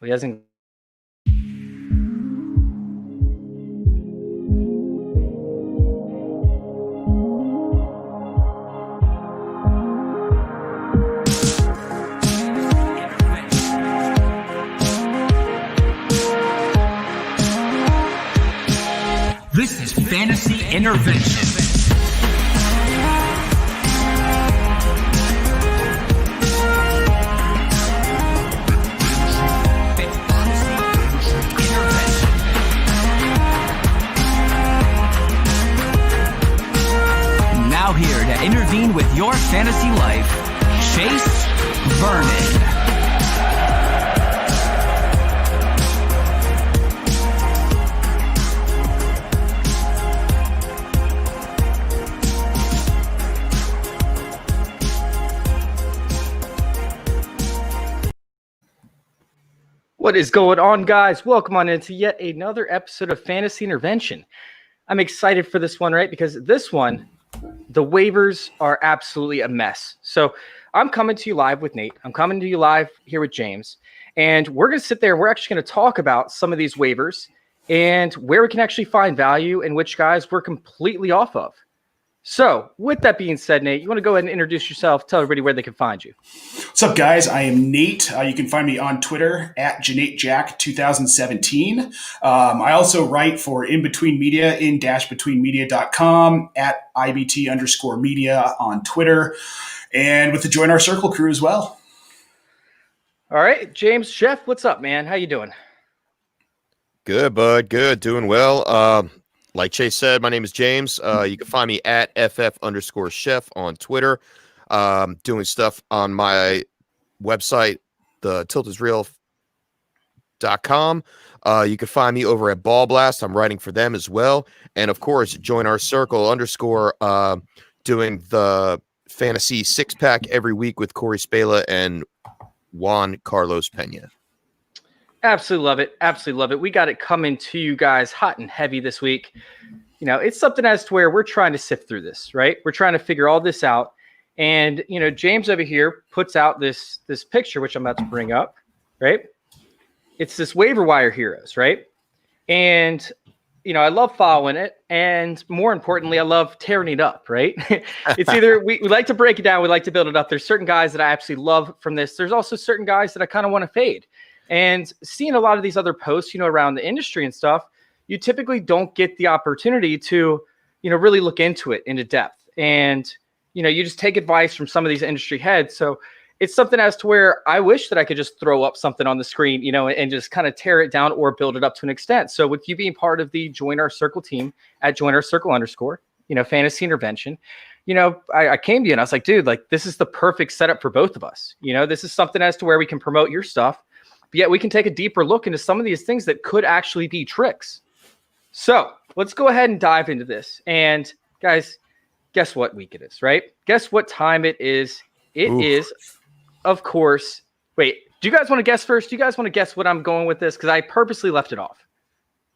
He hasn't. This is Fantasy Intervention. Now here to intervene with your fantasy life, Chase Vernon. What is going on, guys? Welcome on into yet another episode of Fantasy Intervention. I'm excited for this one, right? Because this one, the waivers are absolutely a mess. So I'm coming to you live with Nate. I'm coming to you live here with James. And we're going to sit there. We're actually going to talk about some of these waivers and where we can actually find value and which guys we're completely off of. So with that being said, Nate, you want to go ahead and introduce yourself, tell everybody where they can find you. What's up, guys? I am Nate. You can find me on Twitter at JanateJack2017. I also write for In Between Media, in-betweenmedia.com, at IBT_media on Twitter, and with the Join Our Circle crew as well. All right, James, Chef, what's up, man? How you doing? Good, bud. Good. Doing well. Like Chase said, my name is James. You can find me at FF_chef on Twitter. Doing stuff on my website, the tiltisreal.com. You can find me over at Ball Blast. I'm writing for them as well. And of course, Join Our Circle _ doing the fantasy 6-pack every week with Corey Spela and Juan Carlos Pena. Absolutely love it. Absolutely love it. We got it coming to you guys hot and heavy this week. You know, it's something as to where we're trying to sift through this, right? We're trying to figure all this out. And, you know, James over here puts out this picture, which I'm about to bring up, right? It's this waiver wire heroes, right? And, you know, I love following it. And more importantly, I love tearing it up, right? It's either we like to break it down. We like to build it up. There's certain guys that I absolutely love from this. There's also certain guys that I kind of want to fade. And seeing a lot of these other posts, you know, around the industry and stuff, you typically don't get the opportunity to, you know, really look into it into depth. And, you know, you just take advice from some of these industry heads. So it's something as to where I wish that I could just throw up something on the screen, you know, and just kind of tear it down or build it up to an extent. So with you being part of the Join Our Circle team at Join Our Circle _, you know, Fantasy Intervention, you know, I came to you and I was like, dude, like, this is the perfect setup for both of us. You know, this is something as to where we can promote your stuff. Yet we can take a deeper look into some of these things that could actually be tricks. So let's go ahead and dive into this. And guys, guess what week it is, right? Guess what time it is? It is, of course. Wait, do you guys want to guess first? Do you guys want to guess what I'm going with this? Because I purposely left it off.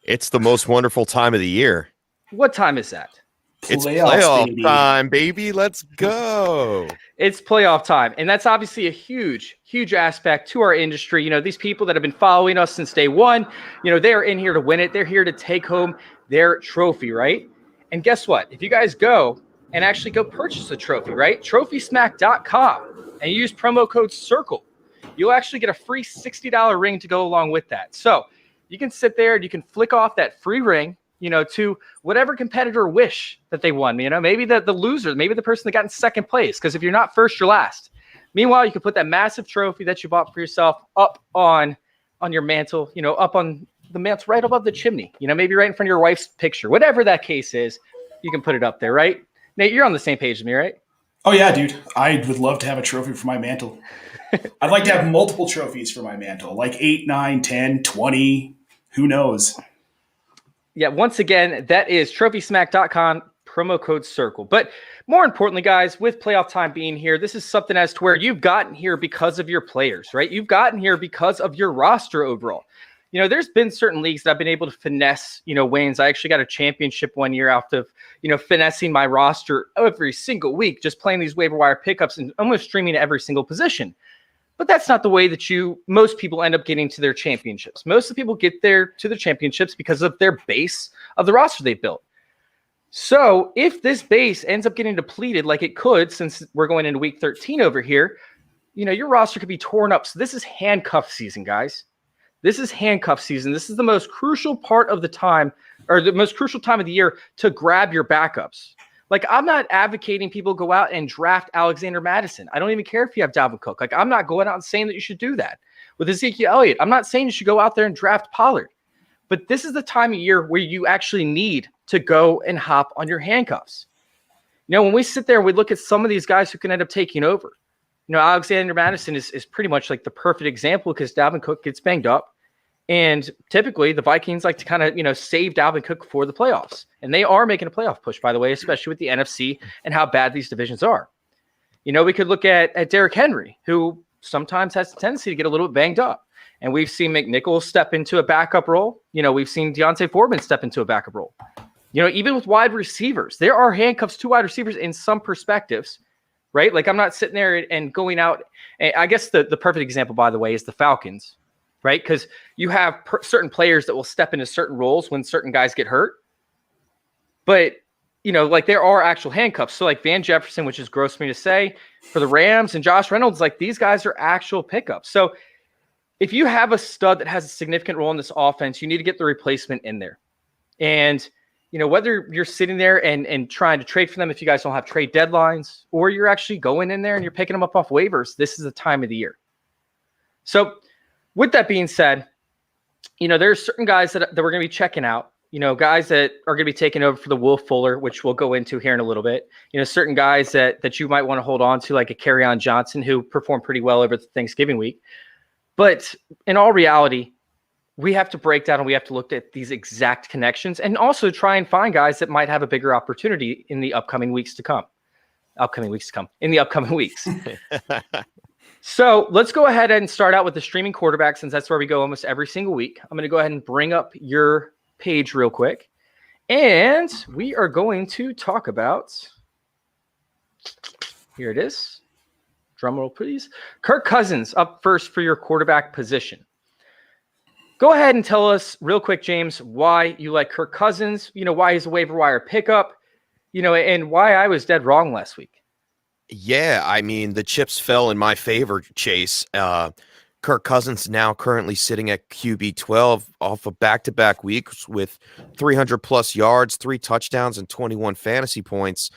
It's the most wonderful time of the year. What time is that? It's playoff time, baby. Let's go. It's playoff time. And that's obviously a huge, huge aspect to our industry. You know, these people that have been following us since day one, you know, they're in here to win it. They're here to take home their trophy, right? And guess what? If you guys go and actually go purchase a trophy, right? TrophySmack.com and use promo code CIRCLE, you'll actually get a free $60 ring to go along with that. So you can sit there and you can flick off that free ring, you know, to whatever competitor wish that they won. You know, maybe the loser, maybe the person that got in second place. Because if you're not first, you're last. Meanwhile, you can put that massive trophy that you bought for yourself up on your mantle, you know, up on the mantle right above the chimney. You know, maybe right in front of your wife's picture. Whatever that case is, you can put it up there, right? Nate, you're on the same page as me, right? Oh, yeah, dude. I would love to have a trophy for my mantle. I'd like to have multiple trophies for my mantle, like 8, 9, 10, 20. Who knows? Yeah, once again, that is TrophySmack.com, promo code CIRCLE. But more importantly, guys, with playoff time being here, this is something as to where you've gotten here because of your players, right? You've gotten here because of your roster overall. You know, there's been certain leagues that I've been able to finesse, you know, wins. I actually got a championship one year out of, you know, finessing my roster every single week, just playing these waiver wire pickups and almost streaming every single position. But that's not the way that most people end up getting to their championships. Most of the people get there to the championships because of their base of the roster they've built. So if this base ends up getting depleted like it could, since we're going into week 13 over here, your roster could be torn up. So this is handcuff season, guys. This is handcuff season. This is the most crucial part of the time, or the most crucial time of the year to grab your backups. Like, I'm not advocating people go out and draft Alexander Madison. I don't even care if you have Dalvin Cook. Like, I'm not going out and saying that you should do that. With Ezekiel Elliott, I'm not saying you should go out there and draft Pollard. But this is the time of year where you actually need to go and hop on your handcuffs. When we sit there and we look at some of these guys who can end up taking over, Alexander Madison is pretty much like the perfect example because Dalvin Cook gets banged up. And typically the Vikings like to kind of, save Dalvin Cook for the playoffs. And they are making a playoff push, by the way, especially with the NFC and how bad these divisions are. We could look at Derrick Henry, who sometimes has a tendency to get a little bit banged up. And we've seen McNichols step into a backup role. We've seen Deontay Foreman step into a backup role. Even with wide receivers, there are handcuffs to wide receivers in some perspectives, right? Like, I'm not sitting there and going out. And I guess the perfect example, by the way, is the Falcons, right? Because you have certain players that will step into certain roles when certain guys get hurt. But, like, there are actual handcuffs. So like Van Jefferson, which is gross for me to say, for the Rams, and Josh Reynolds, like, these guys are actual pickups. So if you have a stud that has a significant role in this offense, you need to get the replacement in there. And, whether you're sitting there and trying to trade for them if you guys don't have trade deadlines, or you're actually going in there and you're picking them up off waivers, this is the time of the year. So with that being said, there's certain guys that we're going to be checking out, guys that are going to be taking over for the Will Fuller, which we'll go into here in a little bit. Certain guys that you might want to hold on to, like a Kerryon Johnson, who performed pretty well over the Thanksgiving week. But in all reality, we have to break down and we have to look at these exact connections and also try and find guys that might have a bigger opportunity in the upcoming weeks to come. In the upcoming weeks. So let's go ahead and start out with the streaming quarterback, since that's where we go almost every single week. I'm going to go ahead and bring up your page real quick. And we are going to talk about, here it is. Drum roll, please. Kirk Cousins up first for your quarterback position. Go ahead and tell us real quick, James, why you like Kirk Cousins, why he's a waiver wire pickup, and why I was dead wrong last week. Yeah, I mean, the chips fell in my favor, Chase. Kirk Cousins now currently sitting at QB 12 off of back-to-back weeks with 300-plus yards, 3 touchdowns, and 21 fantasy points.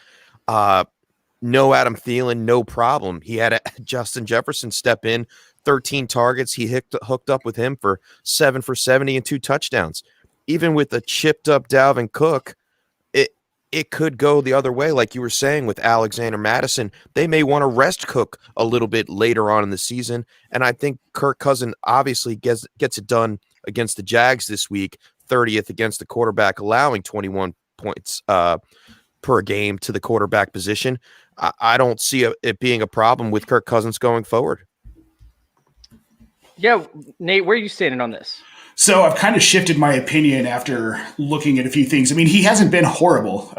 No Adam Thielen, no problem. He had Justin Jefferson step in, 13 targets. He hooked up with him for 7 for 70 and 2 touchdowns. Even with a chipped-up Dalvin Cook, it could go the other way, like you were saying with Alexander Madison. They may want to rest Cook a little bit later on in the season, and I think Kirk Cousins obviously gets it done against the Jags this week, 30th against the quarterback, allowing 21 points per game to the quarterback position. I don't see it being a problem with Kirk Cousins going forward. Yeah, Nate, where are you standing on this? So I've kind of shifted my opinion after looking at a few things. I mean, he hasn't been horrible.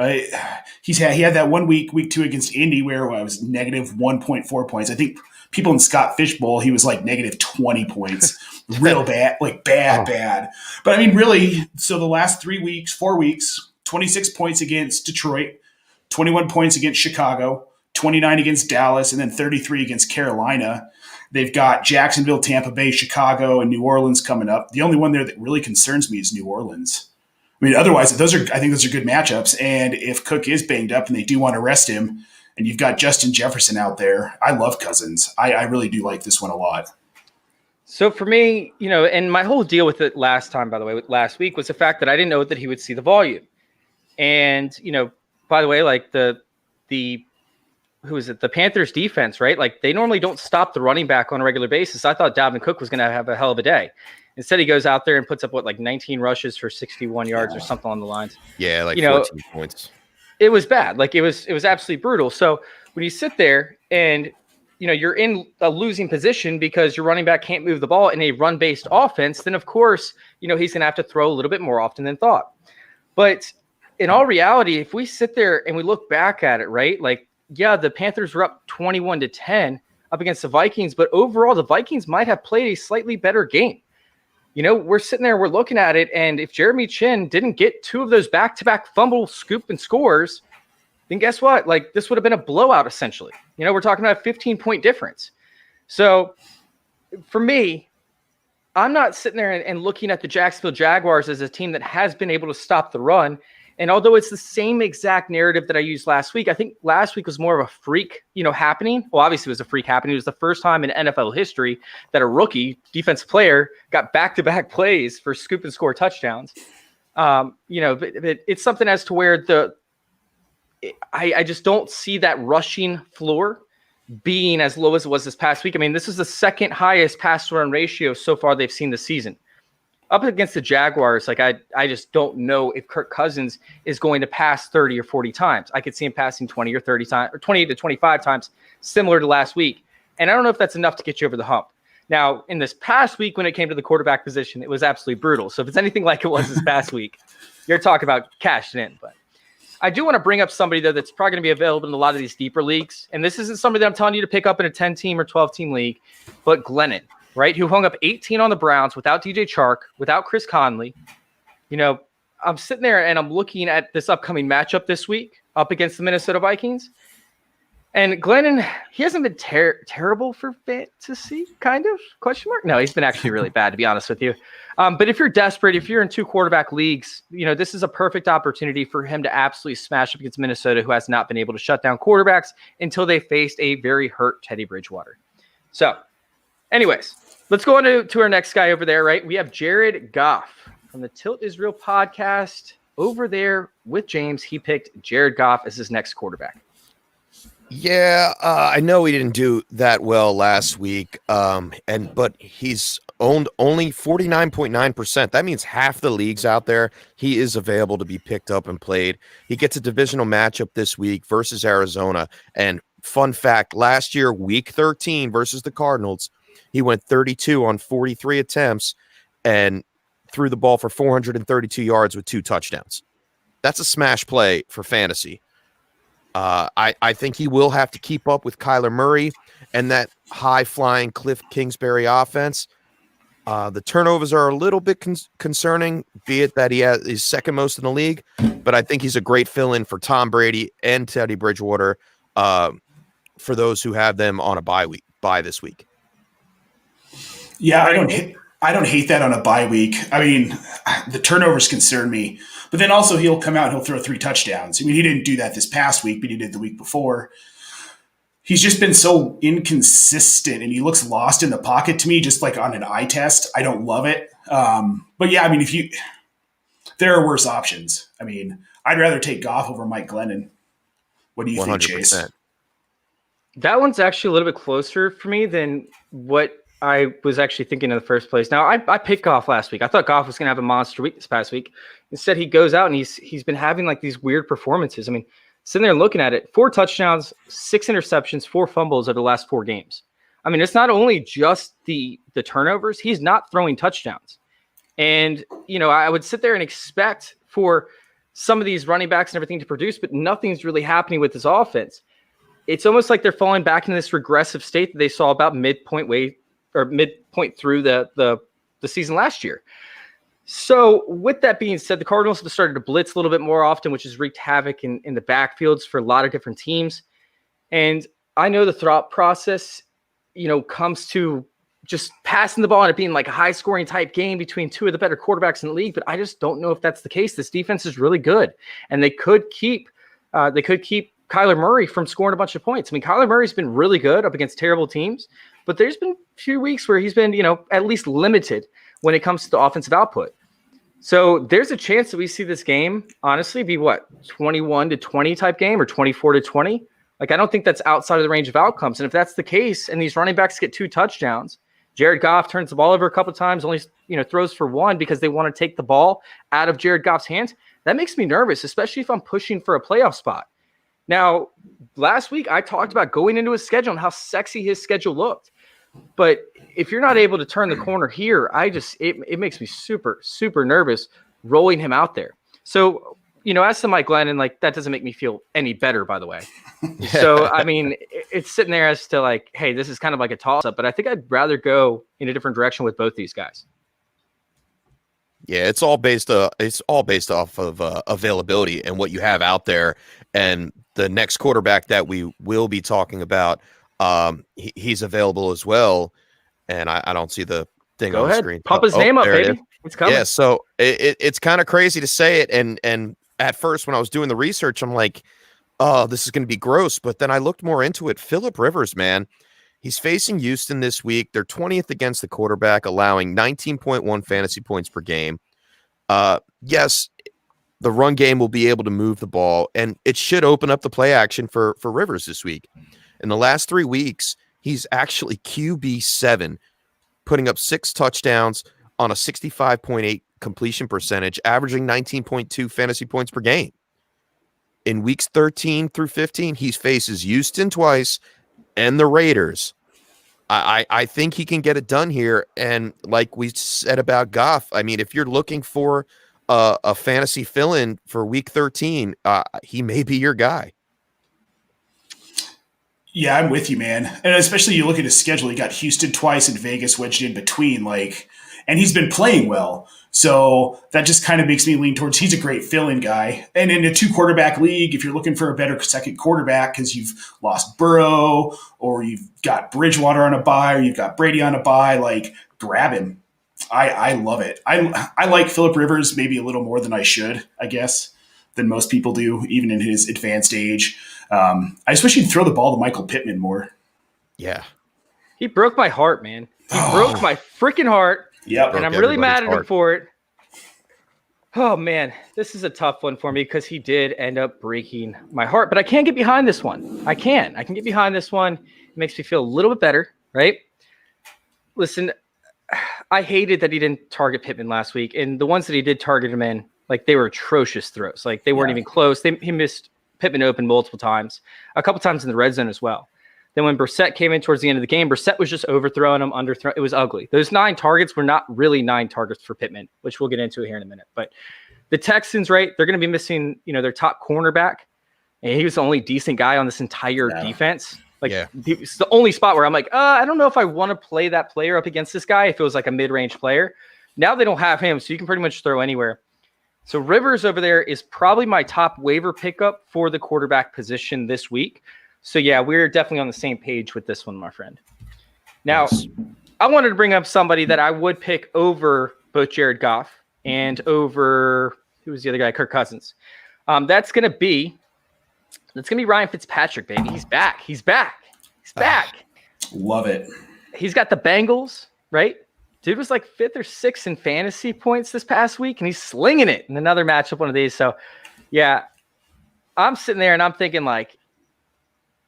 He had that 1 week 2 against Indy where I was negative 1.4 points. I think people in Scott Fishbowl, he was like negative 20 points. Real bad, like bad. But I mean, really, so the last 4 weeks, 26 points against Detroit, 21 points against Chicago, 29 against Dallas, and then 33 against Carolina. They've got Jacksonville, Tampa Bay, Chicago, and New Orleans coming up. The only one there that really concerns me is New Orleans. I mean, otherwise, I think those are good matchups. And if Cook is banged up and they do want to rest him, and you've got Justin Jefferson out there, I love Cousins. I really do like this one a lot. So for me, and my whole deal with it last time, by the way, last week, was the fact that I didn't know that he would see the volume. And, by the way, like the Panthers defense, right? Like, they normally don't stop the running back on a regular basis. I thought Dalvin Cook was going to have a hell of a day. Instead, he goes out there and puts up 19 rushes for 61 yards or something on the lines. Yeah, 14 points. It was bad. Like, it was absolutely brutal. So when you sit there and, you're in a losing position because your running back can't move the ball in a run-based offense, then of course, he's going to have to throw a little bit more often than thought. But in all reality, if we sit there and we look back at it, right? Like, yeah, the Panthers were up 21-10 up against the Vikings, but overall the Vikings might have played a slightly better game. We're sitting there, we're looking at it, and if Jeremy Chin didn't get 2 of those back-to-back fumble, scoop, and scores, then guess what? Like, this would have been a blowout, essentially. We're talking about a 15-point difference. So, for me, I'm not sitting there and looking at the Jacksonville Jaguars as a team that has been able to stop the run. And although it's the same exact narrative that I used last week, I think last week was more of a freak, happening. Well, obviously it was a freak happening. It was the first time in NFL history that a rookie defensive player got back-to-back plays for scoop and score touchdowns. But it's something as to where I just don't see that rushing floor being as low as it was this past week. I mean, this is the second highest pass to run ratio so far they've seen this season. Up against the Jaguars, like I just don't know if Kirk Cousins is going to pass 30 or 40 times. I could see him passing 20 or 30 times, or 20 to 25 times, similar to last week. And I don't know if that's enough to get you over the hump. Now, in this past week, when it came to the quarterback position, it was absolutely brutal. So if it's anything like it was this past week, you're talking about cashing in. But I do want to bring up somebody, though, that's probably going to be available in a lot of these deeper leagues. And this isn't somebody that I'm telling you to pick up in a 10-team or 12-team league, but Glennon, right, who hung up 18 on the Browns without DJ Chark, without Chris Conley. I'm sitting there and I'm looking at this upcoming matchup this week up against the Minnesota Vikings. And Glennon, he hasn't been terrible for fantasy, kind of, question mark? No, he's been actually really bad, to be honest with you. But if you're desperate, if you're in 2 quarterback leagues, this is a perfect opportunity for him to absolutely smash up against Minnesota, who has not been able to shut down quarterbacks until they faced a very hurt Teddy Bridgewater. So, anyways, let's go on to our next guy over there, right? We have Jared Goff from the Tilt Israel podcast over there with James. He picked Jared Goff as his next quarterback. Yeah, I know he didn't do that well last week, but he's owned only 49.9%. That means half the leagues out there, he is available to be picked up and played. He gets a divisional matchup this week versus Arizona. And fun fact, last year, week 13 versus the Cardinals, he went 32 on 43 attempts and threw the ball for 432 yards with 2 touchdowns. That's a smash play for fantasy. I think he will have to keep up with Kyler Murray and that high-flying Cliff Kingsbury offense. The turnovers are a little bit concerning, be it that he's second most in the league, but I think he's a great fill-in for Tom Brady and Teddy Bridgewater for those who have them on a bye this week. Yeah, I don't hate that on a bye week. I mean, the turnovers concern me, but then also he'll come out and he'll throw 3 touchdowns. I mean, he didn't do that this past week, but he did the week before. He's just been so inconsistent, and he looks lost in the pocket to me, just like on an eye test. I don't love it. But yeah, I mean, there are worse options. I mean, I'd rather take Goff over Mike Glennon. What do you 100%. Think, Chase? That one's actually a little bit closer for me than what I was actually thinking in the first place. Now, I picked Goff last week. I thought Goff was going to have a monster week this past week. Instead, he goes out and he's been having like these weird performances. I mean, sitting there and looking at it, 4 touchdowns, 6 interceptions, 4 fumbles over the last 4 games. I mean, it's not only just the turnovers. He's not throwing touchdowns. And, I would sit there and expect for some of these running backs and everything to produce, but nothing's really happening with this offense. It's almost like they're falling back into this regressive state that they saw about midpoint through the season last year. So with that being said, the Cardinals have started to blitz a little bit more often, which has wreaked havoc in the backfields for a lot of different teams. And I know the thought process, comes to just passing the ball and it being like a high scoring type game between 2 of the better quarterbacks in the league. But I just don't know if that's the case. This defense is really good, and they could keep Kyler Murray from scoring a bunch of points. I mean, Kyler Murray's been really good up against terrible teams, but there's been a few weeks where he's been, at least limited when it comes to the offensive output. So there's a chance that we see this game, honestly, be 21-20 type game or 24-20. Like, I don't think that's outside of the range of outcomes. And if that's the case, and these running backs get 2 touchdowns, Jared Goff turns the ball over a couple of times, only, throws for 1 because they want to take the ball out of Jared Goff's hands. That makes me nervous, especially if I'm pushing for a playoff spot. Now, last week I talked about going into his schedule and how sexy his schedule looked. But if you're not able to turn the corner here, it makes me super, super nervous rolling him out there. So as to Mike Glennon, like that doesn't make me feel any better, by the way. So, I mean, it's sitting there as to like, hey, this is kind of like a toss up, but I think I'd rather go in a different direction with both these guys. Yeah, it's all based off of availability and what you have out there. And the next quarterback that we will be talking about, he's available as well. And I don't see the thing on the screen. Pump his name up, baby. It's coming. Yeah, so it's kind of crazy to say it. And at first, when I was doing the research, I'm like, oh, this is going to be gross. But then I looked more into it. Phillip Rivers, man. He's facing Houston this week. They're 20th against the quarterback, allowing 19.1 fantasy points per game. Yes, the run game will be able to move the ball, and it should open up the play action for Rivers this week. In the last 3 weeks, he's actually QB7, putting up 6 touchdowns on a 65.8 completion percentage, averaging 19.2 fantasy points per game. In weeks 13 through 15, he faces Houston twice and the Raiders. I think he can get it done here. And like we said about Goff, I mean, if you're looking for a fantasy fill-in for week 13, he may be your guy. Yeah, I'm with you, man. And especially you look at his schedule, he got Houston twice and Vegas wedged in between, and he's been playing well. So that just kind of makes me lean towards he's a great fill-in guy. And in a 2-quarterback league, if you're looking for a better second quarterback because you've lost Burrow or you've got Bridgewater on a bye or you've got Brady on a bye, grab him. I love it. I like Phillip Rivers maybe a little more than I should, I guess, than most people do, even in his advanced age. I just wish he'd throw the ball to Michael Pittman more. Yeah. He broke my heart, man. He broke my freaking heart. Yep. And I'm really mad at him for it. Oh, man. This is a tough one for me because he did end up breaking my heart. But I can't get behind this one. I can get behind this one. It makes me feel a little bit better, right? Listen, I hated that he didn't target Pittman last week. And the ones that he did target him in, they were atrocious throws. They weren't even close. He missed Pittman open multiple times, a couple times in the red zone as well. Then when Brissett came in towards the end of the game, Brissett was just overthrowing him, underthrowing. It was ugly. Those 9 targets were not really 9 targets for Pittman, which we'll get into here in a minute. But the Texans, right, they're going to be missing, their top cornerback. And he was the only decent guy on this entire defense. It's the only spot where I'm like, I don't know if I want to play that player up against this guy if it was like a mid-range player. Now they don't have him, so you can pretty much throw anywhere. So Rivers over there is probably my top waiver pickup for the quarterback position this week. So, yeah, we're definitely on the same page with this one, my friend. Now, I wanted to bring up somebody that I would pick over both Jared Goff and over – who was the other guy? Kirk Cousins. That's going to be Ryan Fitzpatrick, baby. He's back. He's back. Love it. He's got the Bengals, right? Dude was like 5th or 6th in fantasy points this past week, and he's slinging it in another matchup one of these. So, yeah, I'm sitting there and I'm thinking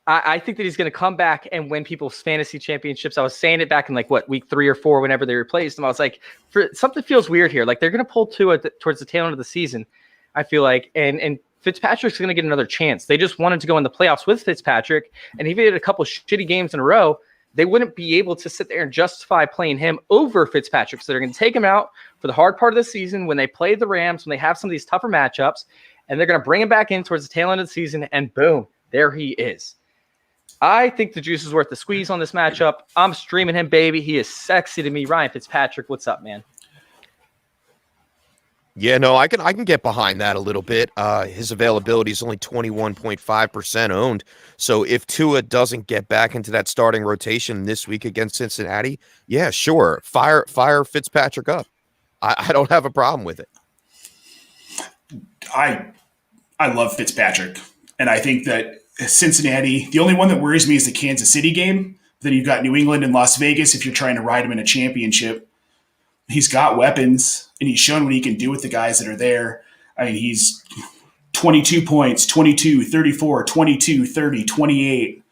I think that he's going to come back and win people's fantasy championships. I was saying it back in week 3 or 4, whenever they replaced him. I was like, something feels weird here. They're going to pull Tua towards the tail end of the season, I feel like. And Fitzpatrick's going to get another chance. They just wanted to go in the playoffs with Fitzpatrick. And if he had a couple shitty games in a row, they wouldn't be able to sit there and justify playing him over Fitzpatrick. So they're going to take him out for the hard part of the season when they play the Rams, when they have some of these tougher matchups. And they're going to bring him back in towards the tail end of the season. And boom, there he is. I think the juice is worth the squeeze on this matchup. I'm streaming him, baby. He is sexy to me. Ryan Fitzpatrick, what's up, man? Yeah, no, I can get behind that a little bit. His availability is only 21.5% owned. So if Tua doesn't get back into that starting rotation this week against Cincinnati, yeah, sure. Fire Fitzpatrick up. I don't have a problem with it. I love Fitzpatrick. And I think that Cincinnati, the only one that worries me is the Kansas City game. Then you've got New England and Las Vegas if you're trying to ride him in a championship. He's got weapons, and he's shown what he can do with the guys that are there. I mean, he's 22 points, 22, 34, 22, 30, 28.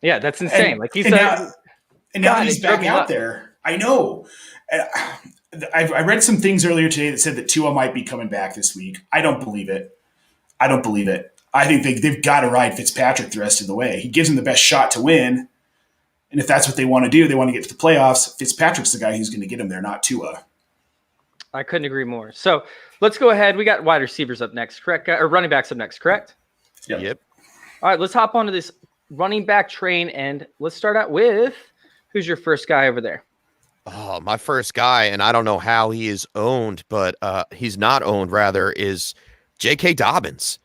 Yeah, that's insane. And now he's back out there. I know. I read some things earlier today that said that Tua might be coming back this week. I don't believe it. I think they've got to ride Fitzpatrick the rest of the way. He gives them the best shot to win. And if that's what they want to do, they want to get to the playoffs. Fitzpatrick's the guy who's going to get him there, not Tua. I couldn't agree more. So let's go ahead. We got wide receivers up next, correct? Or running backs up next, correct? Yep. All right, let's hop onto this running back train, and let's start out with who's your first guy over there? Oh, my first guy, and I don't know how he is owned, but he's not owned, rather, is J.K. Dobbins.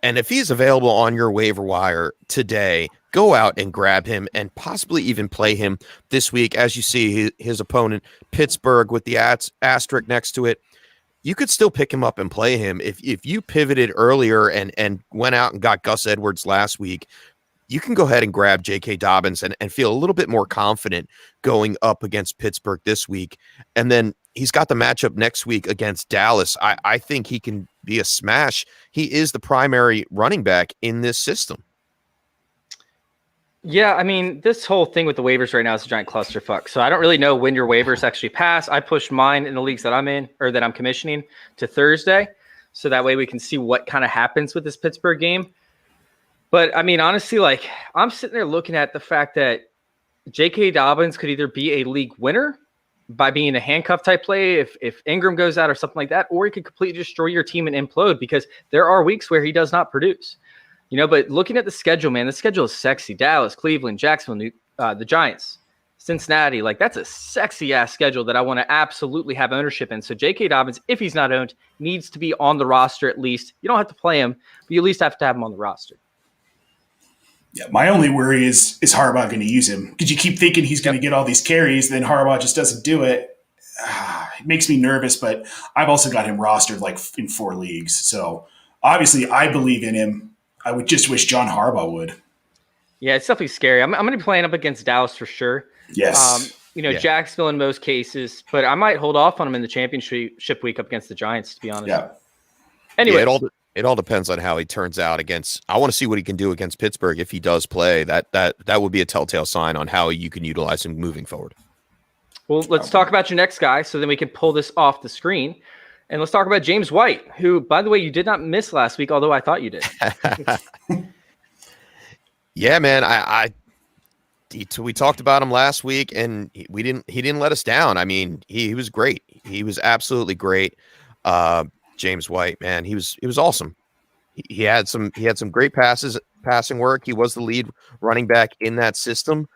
And if he's available on your waiver wire today, go out and grab him and possibly even play him this week. As you see, his opponent, Pittsburgh, with the asterisk next to it, you could still pick him up and play him. If you pivoted earlier and went out and got Gus Edwards last week, you can go ahead and grab J.K. Dobbins and feel a little bit more confident going up against Pittsburgh this week. And then he's got the matchup next week against Dallas. I think he can be a smash. He is the primary running back in this system. Yeah, I mean, this whole thing with the waivers right now is a giant clusterfuck. So I don't really know when your waivers actually pass. I pushed mine in the leagues that I'm in or that I'm commissioning to Thursday. So that way we can see what kind of happens with this Pittsburgh game. But I mean, honestly, like I'm sitting there looking at the fact that J.K. Dobbins could either be a league winner by being a handcuff type play if Ingram goes out or something like that, or he could completely destroy your team and implode because there are weeks where he does not produce. You know, but looking at the schedule, man, the schedule is sexy. Dallas, Cleveland, Jacksonville, the Giants, Cincinnati. Like, that's a sexy-ass schedule that I want to absolutely have ownership in. So J.K. Dobbins, if he's not owned, needs to be on the roster at least. You don't have to play him, but you at least have to have him on the roster. Yeah, my only worry is Harbaugh going to use him? Because you keep thinking he's going to get all these carries, then Harbaugh just doesn't do it. It makes me nervous, but I've also got him rostered like in 4 leagues. So obviously I believe in him. I would just wish John Harbaugh would. Yeah, it's definitely scary. I'm going to be playing up against Dallas for sure. Yes. Jacksonville in most cases, but I might hold off on him in the championship week up against the Giants, to be honest. Yeah. Anyway, it all depends on how he turns out against. I want to see what he can do against Pittsburgh if he does play. That would be a telltale sign on how you can utilize him moving forward. Well, let's talk about your next guy so then we can pull this off the screen. And let's talk about James White, who, by the way, you did not miss last week, although I thought you did. Yeah, man. We talked about him last week, and he didn't let us down. I mean, he was great. He was absolutely great. James White, man, he was awesome. He had some great passing work. He was the lead running back in that system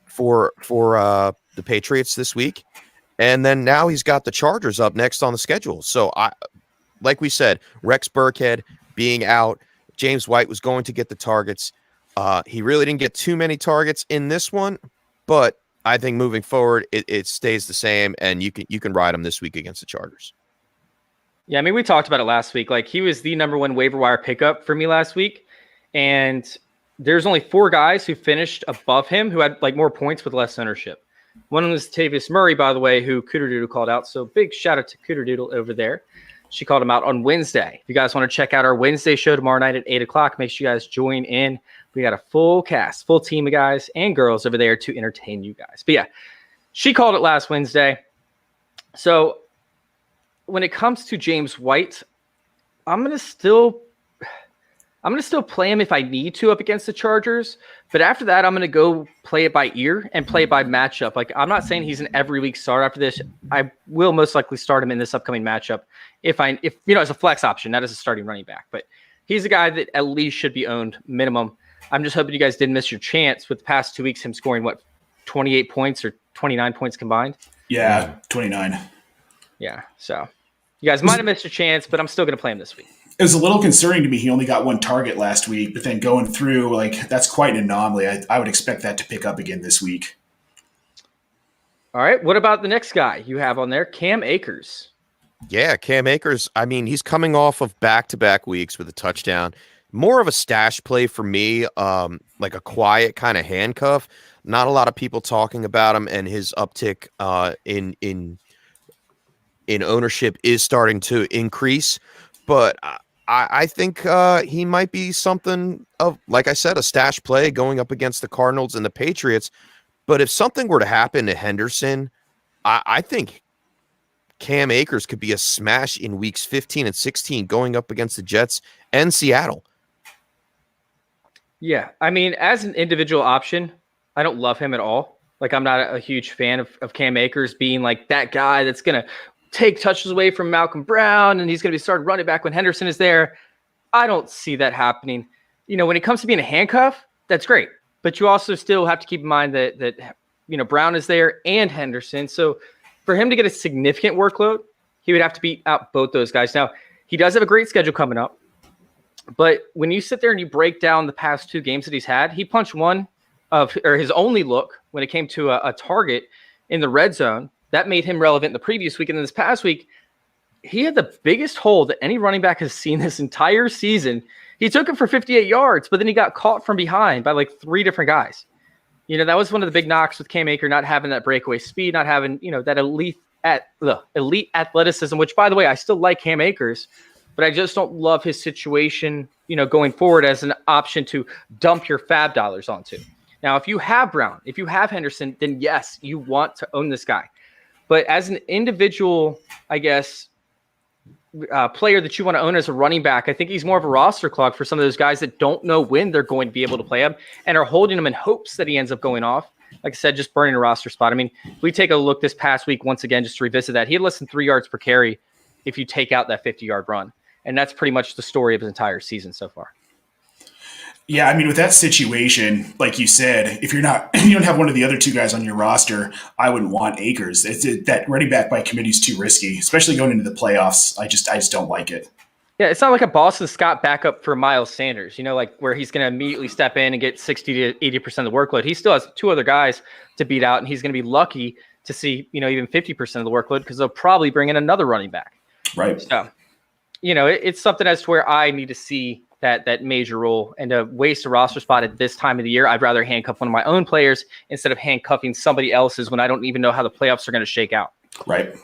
for the Patriots this week. And then now he's got the Chargers up next on the schedule. So like we said, Rex Burkhead being out, James White was going to get the targets. He really didn't get too many targets in this one, but I think moving forward, it stays the same, and you can ride him this week against the Chargers. Yeah, I mean, we talked about it last week. Like, he was the number 1 waiver wire pickup for me last week, and there's only 4 guys who finished above him who had like more points with less ownership. One of them was Tavius Murray, by the way, who Cooter Doodle called out. So big shout out to Cooter Doodle over there. She called him out on Wednesday. If you guys want to check out our Wednesday show tomorrow night at 8 o'clock, make sure you guys join in. We got a full cast, full team of guys and girls over there to entertain you guys. But yeah, she called it last Wednesday. So when it comes to James White, I'm gonna still play him if I need to up against the Chargers. But after that, I'm going to go play it by ear and play it by matchup. Like, I'm not saying he's an every week start after this. I will most likely start him in this upcoming matchup if as a flex option, not as a starting running back. But he's a guy that at least should be owned minimum. I'm just hoping you guys didn't miss your chance with the past 2 weeks, him scoring 28 points or 29 points combined. Yeah, 29. Yeah. So you guys might have missed your chance, but I'm still going to play him this week. It was a little concerning to me. He only got 1 target last week, but then going through, like, that's quite an anomaly. I would expect that to pick up again this week. All right. What about the next guy you have on there? Cam Akers. Yeah, Cam Akers. I mean, he's coming off of back-to-back weeks with a touchdown. More of a stash play for me, like a quiet kind of handcuff. Not a lot of people talking about him, and his uptick in ownership is starting to increase. But I think he might be something of, like I said, a stash play going up against the Cardinals and the Patriots. But if something were to happen to Henderson, I think Cam Akers could be a smash in weeks 15 and 16 going up against the Jets and Seattle. Yeah, I mean, as an individual option, I don't love him at all. Like, I'm not a huge fan of Cam Akers being like that guy that's going to take touches away from Malcolm Brown and he's going to be starting running back when Henderson is there. I don't see that happening. When it comes to being a handcuff, that's great. But you also still have to keep in mind that Brown is there and Henderson. So for him to get a significant workload, he would have to beat out both those guys. Now, he does have a great schedule coming up. But when you sit there and you break down the past 2 games that he's had, he punched his only look when it came to a target in the red zone. That made him relevant the previous week. And then this past week, he had the biggest hole that any running back has seen this entire season. He took it for 58 yards, but then he got caught from behind by like 3 different guys. That was one of the big knocks with Cam Akers, not having that breakaway speed, not having, that elite athleticism, which, by the way, I still like Cam Akers, but I just don't love his situation, going forward as an option to dump your fab dollars onto. Now, if you have Brown, if you have Henderson, then yes, you want to own this guy. But as an individual, I guess, player that you want to own as a running back, I think he's more of a roster clog for some of those guys that don't know when they're going to be able to play him and are holding him in hopes that he ends up going off. Like I said, just burning a roster spot. I mean, if we take a look this past week, once again, just to revisit that, he had less than 3 yards per carry if you take out that 50-yard run. And that's pretty much the story of his entire season so far. Yeah, I mean, with that situation, like you said, if you don't have one of the other 2 guys on your roster, I wouldn't want Akers. That running back by committee is too risky, especially going into the playoffs. I just don't like it. Yeah, it's not like a Boston Scott backup for Miles Sanders, like where he's going to immediately step in and get 60 to 80% of the workload. He still has 2 other guys to beat out, and he's going to be lucky to see, even 50% of the workload because they'll probably bring in another running back. Right. So, it's something as to where I need to see that major role, and to waste a roster spot at this time of the year, I'd rather handcuff one of my own players instead of handcuffing somebody else's when I don't even know how the playoffs are going to shake out. Right.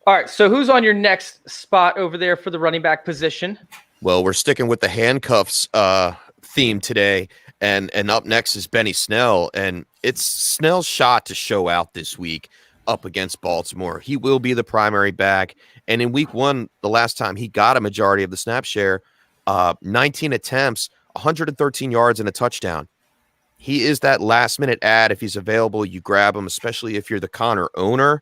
All right, so who's on your next spot over there for the running back position? Well, we're sticking with the handcuffs theme today, and up next is Benny Snell, and it's Snell's shot to show out this week up against Baltimore. He will be the primary back, and in week 1, the last time he got a majority of the snap share, 19 attempts, 113 yards, and a touchdown. He is that last-minute add. If he's available, you grab him, especially if you're the Connor owner.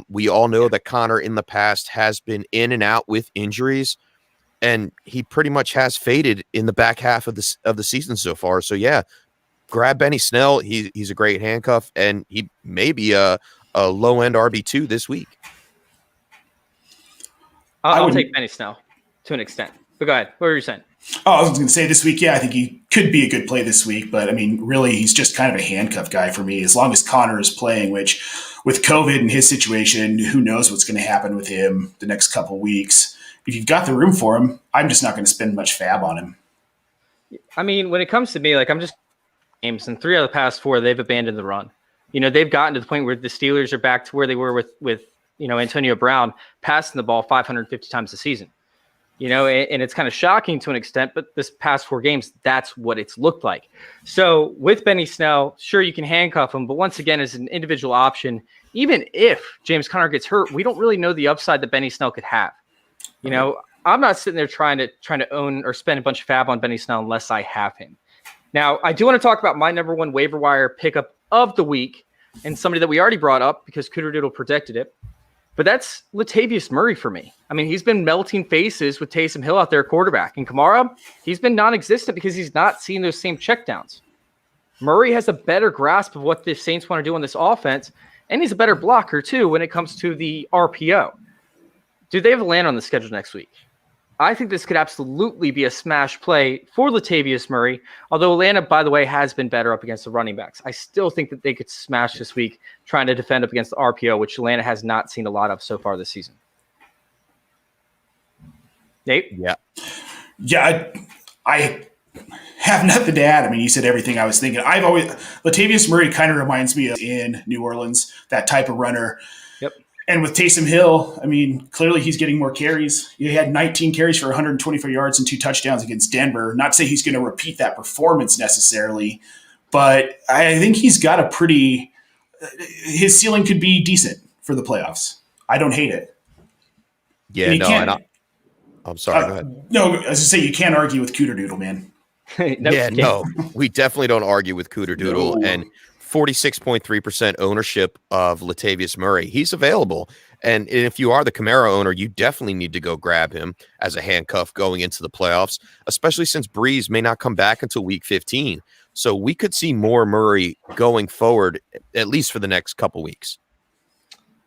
We all know that Connor in the past has been in and out with injuries, and he pretty much has faded in the back half of the season so far. So yeah, grab Benny Snell. He's a great handcuff, and he may be a low-end RB2 this week. I'll take Benny Snell to an extent. But go ahead. What were you saying? Oh, I was going to say this week, yeah, I think he could be a good play this week. But, I mean, really, he's just kind of a handcuff guy for me. As long as Connor is playing, which with COVID and his situation, who knows what's going to happen with him the next couple of weeks. If you've got the room for him, I'm just not going to spend much fab on him. I mean, when it comes to me, I'm just games, and 3 out of the past 4, they've abandoned the run. They've gotten to the point where the Steelers are back to where they were with Antonio Brown passing the ball 550 times a season. And it's kind of shocking to an extent, but this past 4 games, that's what it's looked like. So with Benny Snell, sure, you can handcuff him, but once again, as an individual option, even if James Conner gets hurt, we don't really know the upside that Benny Snell could have. I'm not sitting there trying to own or spend a bunch of fab on Benny Snell unless I have him. Now, I do want to talk about my number 1 waiver wire pickup of the week, and somebody that we already brought up because Cooter Doodle predicted it. But that's Latavius Murray for me. I mean, he's been melting faces with Taysom Hill out there quarterback. And Kamara, he's been non-existent because he's not seeing those same checkdowns. Murray has a better grasp of what the Saints want to do on this offense, and he's a better blocker, too, when it comes to the RPO. Do they have a land on the schedule next week? I think this could absolutely be a smash play for Latavius Murray, although Atlanta, by the way, has been better up against the running backs. I still think that they could smash this week trying to defend up against the RPO, which Atlanta has not seen a lot of so far this season. Nate? Yeah, I have nothing to add. I mean, you said everything I was thinking. Latavius Murray kind of reminds me of in New Orleans, that type of runner. Yep. And with Taysom Hill, I mean, clearly he's getting more carries. He had 19 carries for 124 yards and 2 touchdowns against Denver. Not to say he's going to repeat that performance necessarily, but I think he's got his ceiling could be decent for the playoffs. I don't hate it. Yeah, I'm sorry, go ahead. No, as I say, you can't argue with Cooter Doodle, man. No, we definitely don't argue with Cooter Doodle. No. And 46.3% ownership of Latavius Murray. He's available. And if you are the Camaro owner, you definitely need to go grab him as a handcuff going into the playoffs, especially since Breeze may not come back until week 15. So we could see more Murray going forward, at least for the next couple weeks.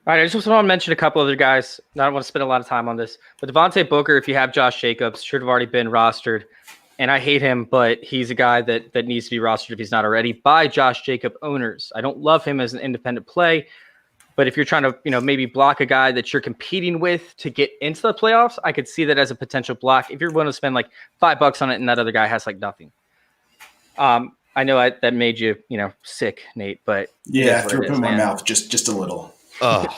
All right, I just want to mention a couple other guys. I don't want to spend a lot of time on this, but Devontae Booker, if you have Josh Jacobs, should have already been rostered. And I hate him, but he's a guy that needs to be rostered if he's not already by Josh Jacob owners. I don't love him as an independent play, but if you're trying to, maybe block a guy that you're competing with to get into the playoffs, I could see that as a potential block. If you're willing to spend like $5 on it and that other guy has like nothing. I know that made you, sick, Nate, but yeah, threw it in my mouth just a little. But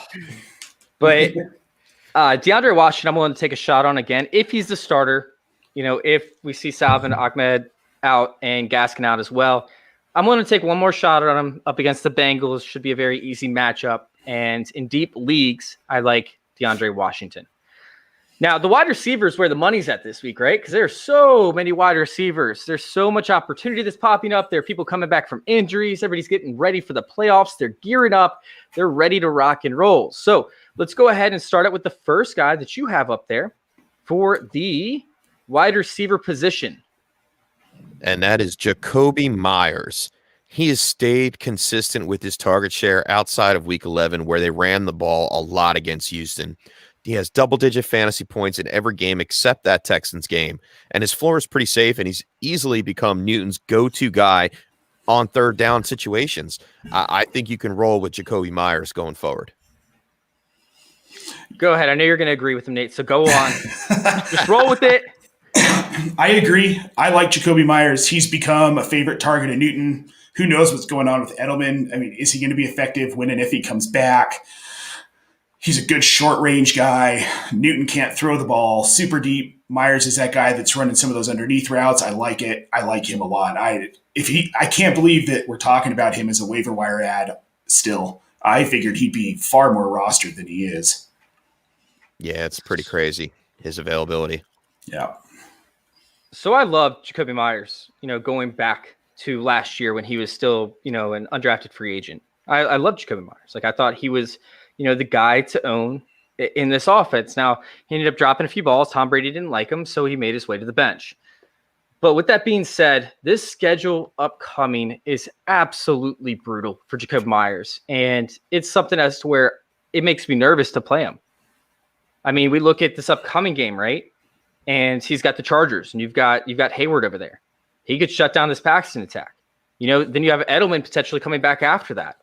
DeAndre Washington, I'm willing to take a shot on again if he's the starter. If we see Salvin Ahmed out and Gaskin out as well, I'm willing to take one more shot on him up against the Bengals. Should be a very easy matchup. And in deep leagues, I like DeAndre Washington. Now, the wide receivers where the money's at this week, right? Because there are so many wide receivers. There's so much opportunity that's popping up. There are people coming back from injuries. Everybody's getting ready for the playoffs. They're gearing up. They're ready to rock and roll. So let's go ahead and start out with the first guy that you have up there for the wide receiver position. And that is Jacoby Myers. He has stayed consistent with his target share outside of week 11, where they ran the ball a lot against Houston. He has double-digit fantasy points in every game except that Texans game. And his floor is pretty safe, and he's easily become Newton's go-to guy on third down situations. I think you can roll with Jacoby Myers going forward. Go ahead. I know you're going to agree with him, Nate, so go on. Just roll with it. I agree. I like Jacoby Myers. He's become a favorite target of Newton. Who knows what's going on with Edelman? I mean, is he going to be effective when and if he comes back? He's a good short range guy. Newton can't throw the ball super deep. Myers is that guy that's running some of those underneath routes. I like it. I like him a lot. I can't believe that we're talking about him as a waiver wire ad still. I figured he'd be far more rostered than he is. Yeah, it's pretty crazy, his availability. Yeah. So I love Jacoby Myers, going back to last year when he was still, an undrafted free agent. I love Jacoby Myers. Like, I thought he was, the guy to own in this offense. Now, he ended up dropping a few balls. Tom Brady didn't like him, so he made his way to the bench. But with that being said, this schedule upcoming is absolutely brutal for Jacoby Myers. And it's something as to where it makes me nervous to play him. I mean, we look at this upcoming game, right? And he's got the Chargers, and you've got Hayward over there. He could shut down this Paxton attack. Then you have Edelman potentially coming back after that.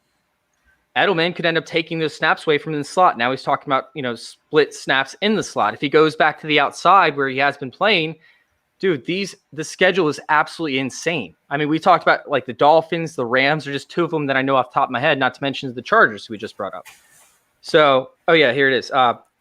Edelman could end up taking those snaps away from the slot. Now he's talking about, split snaps in the slot. If he goes back to the outside where he has been playing, dude, the schedule is absolutely insane. I mean, we talked about like the Dolphins, the Rams are just two of them that I know off the top of my head, not to mention the Chargers we just brought up. So, here it is.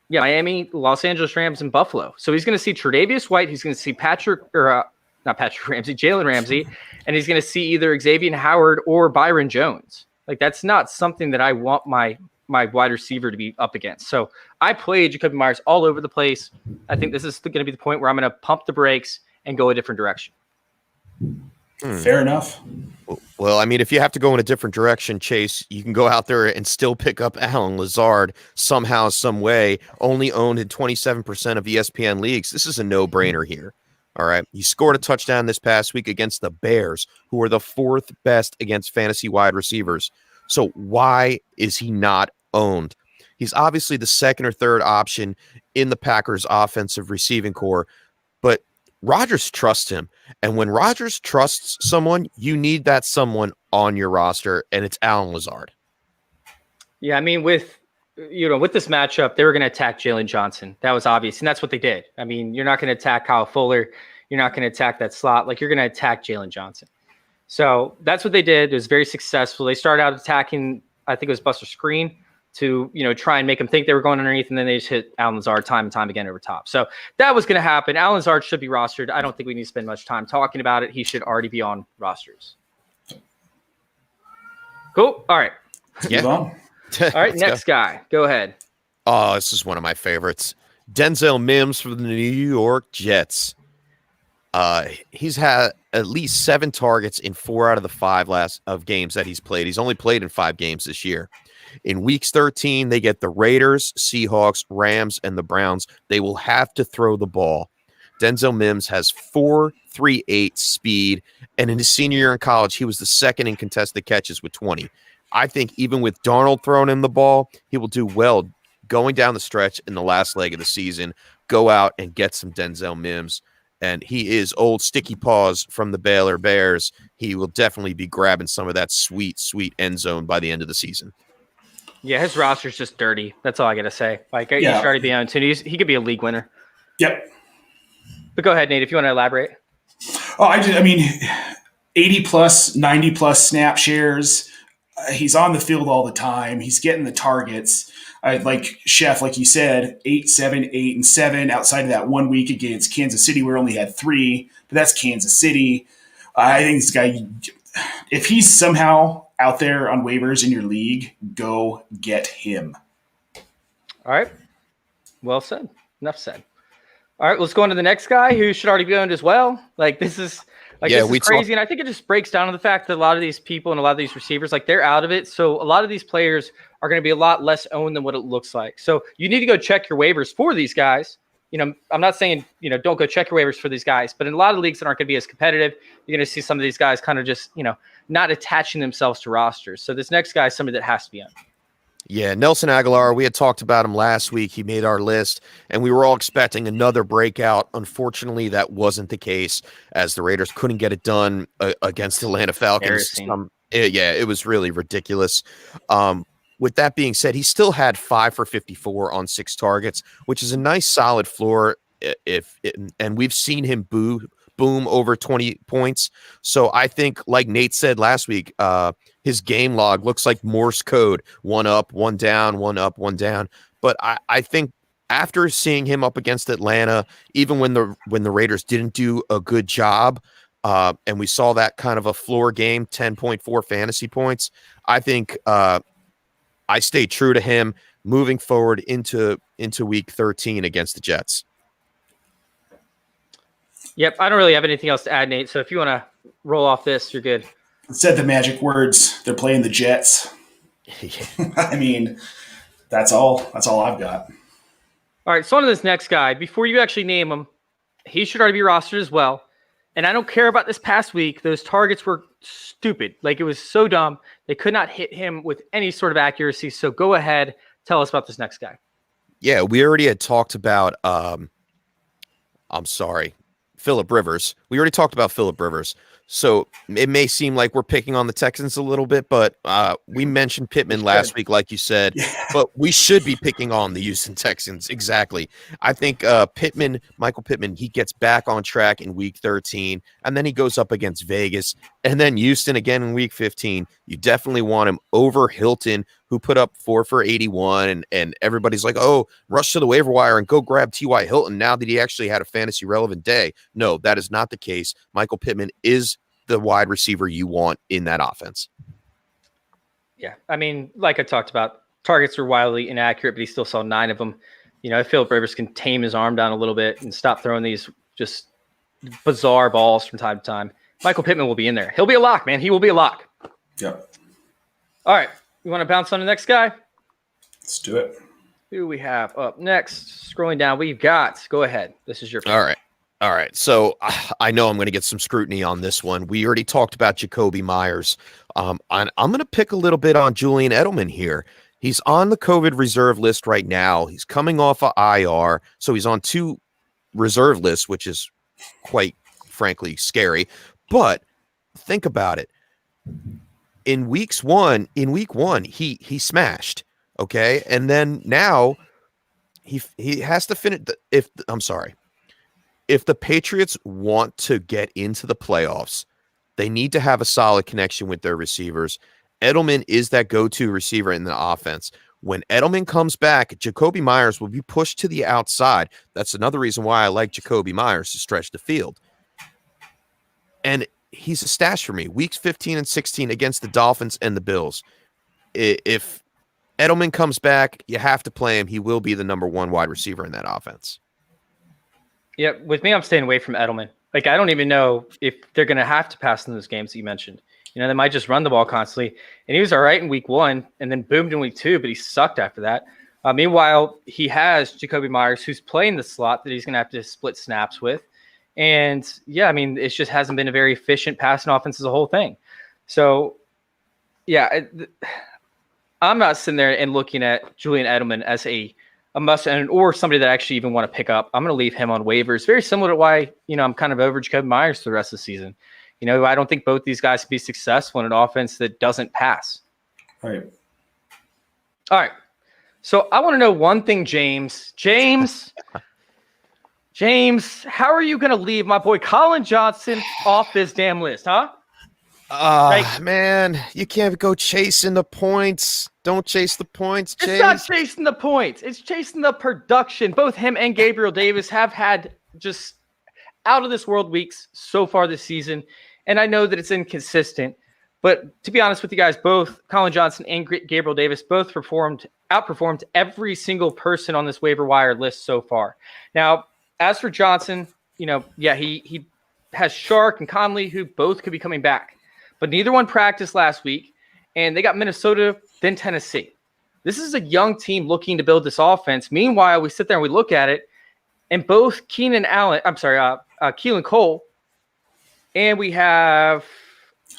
Miami, Los Angeles Rams, and Buffalo. So he's going to see Tre'Davious White. He's going to see Jalen Ramsey, and he's going to see either Xavier Howard or Byron Jones. Like, that's not something that I want my wide receiver to be up against. So I played Jacoby Myers all over the place. I think this is going to be the point where I'm going to pump the brakes and go a different direction. Fair enough. Well, I mean, if you have to go in a different direction, Chase, you can go out there and still pick up Alan Lazard somehow, some way, only owned in 27% of ESPN leagues. This is a no-brainer here. All right. He scored a touchdown this past week against the Bears, who are the fourth best against fantasy wide receivers. So why is he not owned? He's obviously the second or third option in the Packers offensive receiving core, but Rodgers trusts him. And when Rodgers trusts someone, you need that someone on your roster, and it's Alan Lazard. Yeah, I mean, with this matchup, they were going to attack Jalen Johnson. That was obvious, and that's what they did. I mean, you're not going to attack Kyle Fuller. You're not going to attack that slot. Like, you're going to attack Jalen Johnson. So that's what they did. It was very successful. They started out attacking, I think it was Buster Screen, to try and make them think they were going underneath, and then they just hit Alan Lazard time and time again over top. So that was going to happen. Alan Lazard should be rostered. I don't think we need to spend much time talking about it. He should already be on rosters. Cool. All right. Yeah. All right, next guy. Go ahead. Oh, this is one of my favorites. Denzel Mims for the New York Jets. He's had at least 7 targets in 4 out of the 5 last of games that he's played. He's only played in 5 games this year. In weeks 13, they get the Raiders, Seahawks, Rams, and the Browns. They will have to throw the ball. Denzel Mims has 4.38 speed, and in his senior year in college, he was the second in contested catches with 20. I think even with Darnold throwing him the ball, he will do well going down the stretch in the last leg of the season, go out and get some Denzel Mims. And he is old sticky paws from the Baylor Bears. He will definitely be grabbing some of that sweet, sweet end zone by the end of the season. Yeah, his roster's just dirty. That's all I got to say. Like, you Yeah. started being on he could be a league winner. Yep. But go ahead, Nate, if you want to elaborate. Oh, I mean, 80 plus, 90 plus snap shares. He's on the field all the time. He's getting the targets. Like Chef, like you said, 8, 7, 8, and 7 outside of that 1 week against Kansas City where only had 3, but that's Kansas City. I think this guy, if he's somehow out there on waivers in your league, go get him. All right. Well said. Enough said. All right, let's go on to the next guy who should already be owned as well. Like, this is crazy. And I think it just breaks down to the fact that a lot of these people and a lot of these receivers, like, they're out of it. So a lot of these players are going to be a lot less owned than what it looks like. So you need to go check your waivers for these guys. You know, I'm not saying, don't go check your waivers for these guys, but in a lot of leagues that aren't going to be as competitive, you're going to see some of these guys kind of just, not attaching themselves to rosters. So this next guy is somebody that has to be on. Yeah, Nelson Aguilar, we had talked about him last week. He made our list, and we were all expecting another breakout. Unfortunately, that wasn't the case, as the Raiders couldn't get it done against the Atlanta Falcons. It was really ridiculous. With that being said, he still had 5 for 54 on 6 targets, which is a nice solid floor. And we've seen him boom over 20 points. So I think, like Nate said last week, his game log looks like Morse code: 1 up, 1 down, 1 up, 1 down. But I think after seeing him up against Atlanta, even when the Raiders didn't do a good job, and we saw that kind of a floor game, 10.4 fantasy points, I think I stay true to him moving forward into week 13 against the Jets. Yep, I don't really have anything else to add, Nate. So if you want to roll off this, you're good. Said the magic words. They're playing the Jets. I mean, that's all I've got. All right, so on to this next guy. Before you actually name him, he should already be rostered as well. And I don't care about this past week. Those targets were stupid. Like, it was so dumb. They could not hit him with any sort of accuracy. So go ahead, tell us about this next guy. Yeah, we already had talked about Phillip Rivers. We already talked about Phillip Rivers. So it may seem like we're picking on the Texans a little bit, but we mentioned Pittman last week, like you said, but we should be picking on the Houston Texans. Exactly. I think Michael Pittman, he gets back on track in week 13, and then he goes up against Vegas, and then Houston again in week 15. You definitely want him over Hilton, who put up 4 for 81, and everybody's like, oh, rush to the waiver wire and go grab T.Y. Hilton now that he actually had a fantasy relevant day. No, that is not the case. Michael Pittman is the wide receiver you want in that offense. Yeah, I mean, like I talked about, targets were wildly inaccurate, but he still saw 9 of them. If Phillip Rivers can tame his arm down a little bit and stop throwing these just bizarre balls from time to time, Michael Pittman will be in there. He'll be a lock, man. He will be a lock. Yep. All right, you want to bounce on the next guy? Let's do it. Who we have up next? Scrolling down, we've got. Go ahead. This is your pick. All right. So I know I'm going to get some scrutiny on this one. We already talked about Jacoby Myers. I'm going to pick a little bit on Julian Edelman here. He's on the COVID reserve list right now. He's coming off of IR. So he's on 2 reserve lists, which is quite frankly scary. But think about it. In week one, he smashed. Okay. And then now he has to finish. If the Patriots want to get into the playoffs, they need to have a solid connection with their receivers. Edelman is that go-to receiver in the offense. When Edelman comes back, Jacoby Myers will be pushed to the outside. That's another reason why I like Jacoby Myers to stretch the field. And he's a stash for me. Weeks 15 and 16 against the Dolphins and the Bills. If Edelman comes back, you have to play him. He will be the number 1 wide receiver in that offense. Yeah, with me, I'm staying away from Edelman. Like, I don't even know if they're going to have to pass in those games that you mentioned. They might just run the ball constantly. And he was all right in week 1 and then boomed in week 2, but he sucked after that. Meanwhile, he has Jacoby Myers, who's playing the slot that he's going to have to split snaps with. And, yeah, I mean, it just hasn't been a very efficient passing offense as a whole thing. So, yeah, I'm not sitting there and looking at Julian Edelman as a must or somebody that I actually even want to pick up. I'm going to leave him on waivers. Very similar to why, I'm kind of over Jacoby Myers for the rest of the season. I don't think both these guys can be successful in an offense that doesn't pass. Right. All right. So I want to know one thing, James. James, how are you going to leave my boy Colin Johnson off this damn list, huh? Man, you can't go chasing the points. Don't chase the points, James. It's not chasing the points. It's chasing the production. Both him and Gabriel Davis have had just out of this world weeks so far this season. And I know that it's inconsistent, but to be honest with you guys, both Colin Johnson and Gabriel Davis both outperformed every single person on this waiver wire list so far. Now, as for Johnson, he has Shark and Conley, who both could be coming back, but neither one practiced last week, and they got Minnesota, then Tennessee. This is a young team looking to build this offense. Meanwhile, we sit there and we look at it, and both Keelan Cole, and we have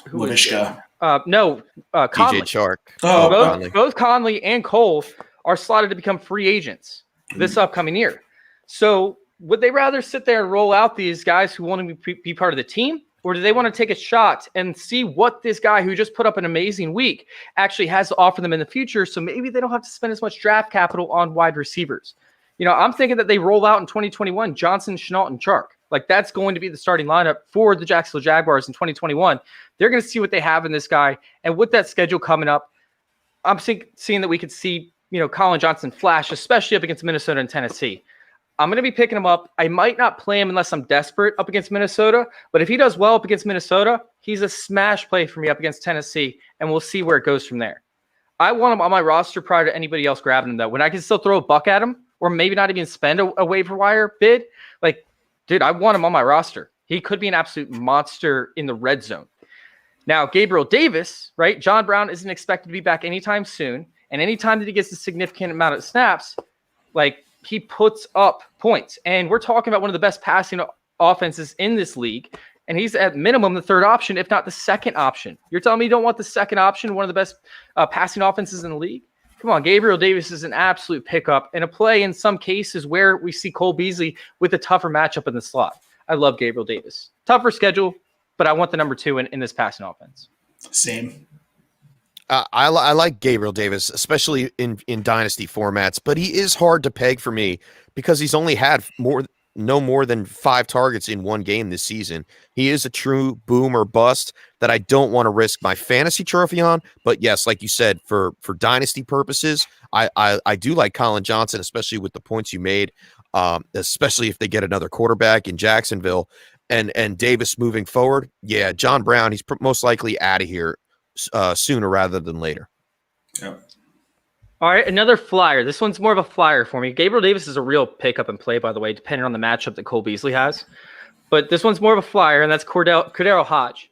Lavishka. Conley. DJ Chark. Both Conley and Cole are slotted to become free agents this upcoming year. So would they rather sit there and roll out these guys who want to be part of the team, or do they want to take a shot and see what this guy who just put up an amazing week actually has to offer them in the future, so maybe they don't have to spend as much draft capital on wide receivers? I'm thinking that they roll out in 2021 Johnson, Shenault, and Chark. Like, that's going to be the starting lineup for the Jacksonville Jaguars in 2021. They're going to see what they have in this guy. And with that schedule coming up, I'm seeing that we could see, Colin Johnson flash, especially up against Minnesota and Tennessee. I'm going to be picking him up. I might not play him unless I'm desperate up against Minnesota. But if he does well up against Minnesota, he's a smash play for me up against Tennessee. And we'll see where it goes from there. I want him on my roster prior to anybody else grabbing him, though. When I can still throw a buck at him, or maybe not even spend a waiver wire bid, like, dude, I want him on my roster. He could be an absolute monster in the red zone. Now, Gabriel Davis, right? John Brown isn't expected to be back anytime soon. And anytime that he gets a significant amount of snaps, like, he puts up points. And we're talking about one of the best passing offenses in this league. And he's at minimum the third option, if not the second option. You're telling me you don't want the second option, one of the best passing offenses in the league? Come on, Gabriel Davis is an absolute pickup and a play in some cases where we see Cole Beasley with a tougher matchup in the slot. I love Gabriel Davis. Tougher schedule, but I want the number 2 in this passing offense. Same. I like Gabriel Davis, especially in dynasty formats, but he is hard to peg for me because he's only had no more than 5 targets in one game this season. He is a true boom or bust that I don't want to risk my fantasy trophy on. But yes, like you said, for dynasty purposes, I do like Colin Johnson, especially with the points you made, especially if they get another quarterback in Jacksonville and Davis moving forward. Yeah, John Brown, he's most likely out of here sooner rather than later. Yep. All right, another flyer. This one's more of a flyer for me. Gabriel Davis is a real pick up and play, by the way, depending on the matchup that Cole Beasley has. But this one's more of a flyer, and that's Cordero Hodge.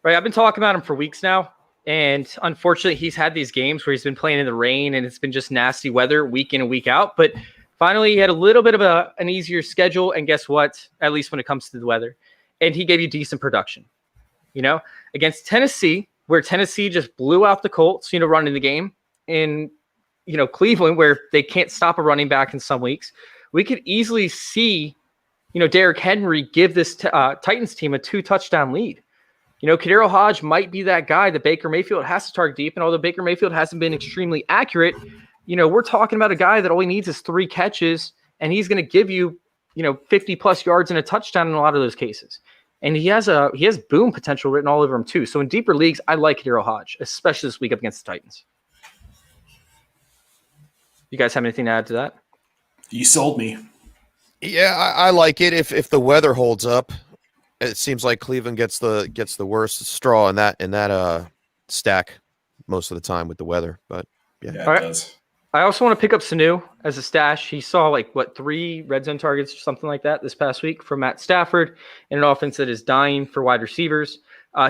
Right, I've been talking about him for weeks now, and unfortunately, he's had these games where he's been playing in the rain, and it's been just nasty weather week in and week out. But finally, he had a little bit of an easier schedule, and guess what? At least when it comes to the weather, and he gave you decent production. Against Tennessee, where Tennessee just blew out the Colts, running the game. In Cleveland, where they can't stop a running back in some weeks, we could easily see Derrick Henry give this Titans team a 2-touchdown lead. Cordero Hodge might be that guy that Baker Mayfield has to target deep, and although Baker Mayfield hasn't been extremely accurate, we're talking about a guy that all he needs is 3 catches, and he's going to give you 50 plus yards and a touchdown in a lot of those cases. And he has boom potential written all over him too. So in deeper leagues, I like Cordero Hodge, especially this week up against the Titans. You guys have anything to add to that? You sold me. Yeah, I like it if the weather holds up. It seems like Cleveland gets the worst straw in that stack most of the time with the weather. But yeah, it does. I also want to pick up Sanu as a stash. He saw like 3 red zone targets or something like that this past week from Matt Stafford in an offense that is dying for wide receivers.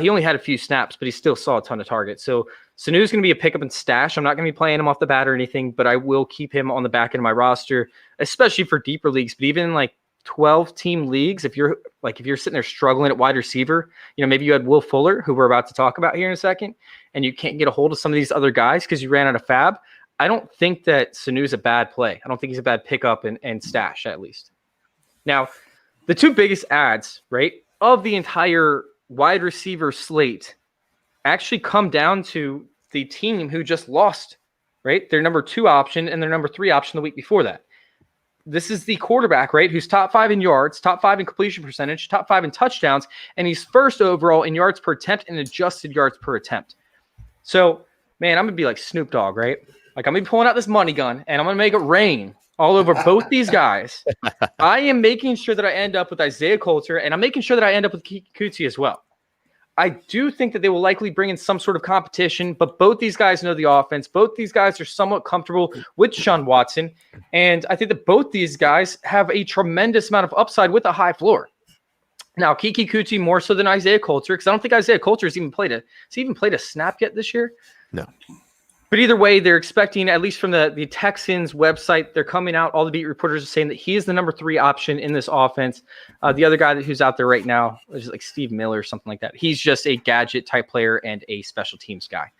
He only had a few snaps, but he still saw a ton of targets. So Sanu is going to be a pickup and stash. I'm not going to be playing him off the bat or anything, but I will keep him on the back end of my roster, especially for deeper leagues. But even in like 12-team leagues, if you're sitting there struggling at wide receiver, maybe you had Will Fuller, who we're about to talk about here in a second, and you can't get a hold of some of these other guys because you ran out of fab. I don't think that Sanu is a bad play. I don't think he's a bad pickup and stash, at least. Now, the 2 biggest ads, right, of the entire wide receiver slate actually come down to the team who just lost, right? Their number 2 option and their number 3 option the week before that. This is the quarterback, right, who's top 5 in yards, top 5 in completion percentage, top 5 in touchdowns, and he's first overall in yards per attempt and adjusted yards per attempt. So, man, I'm going to be like Snoop Dogg, right? Like, I'm going to be pulling out this money gun, and I'm going to make it rain all over both these guys. I am making sure that I end up with Isaiah Coulter, and I'm making sure that I end up with Kikuchi as well. I do think that they will likely bring in some sort of competition, but both these guys know the offense. Both these guys are somewhat comfortable with Sean Watson, and I think that both these guys have a tremendous amount of upside with a high floor. Now, Kikuchi more so than Isaiah Coulter, because I don't think Isaiah Coulter has even played a snap yet this year. No. But either way, they're expecting, at least from the Texans website, they're coming out. All the beat reporters are saying that he is the number 3 option in this offense. The other guy who's out there right now is like Steve Miller or something like that. He's just a gadget type player and a special teams guy.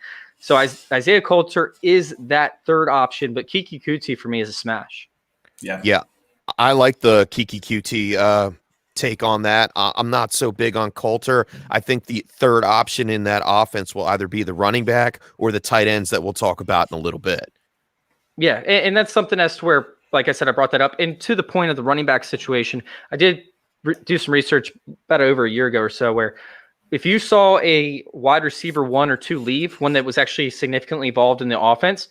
So Isaiah Coulter is that 3rd option, but Kiki Kuti for me is a smash. Yeah. I like the Kiki QT take on that. I'm not so big on Coulter. I think the 3rd option in that offense will either be the running back or the tight ends that we'll talk about in a little bit. Yeah, and that's something as to where, like I said, I brought that up. And to the point of the running back situation, I did do some research about over a year ago or so where if you saw a wide receiver 1 or 2 leave, one that was actually significantly involved in the offense,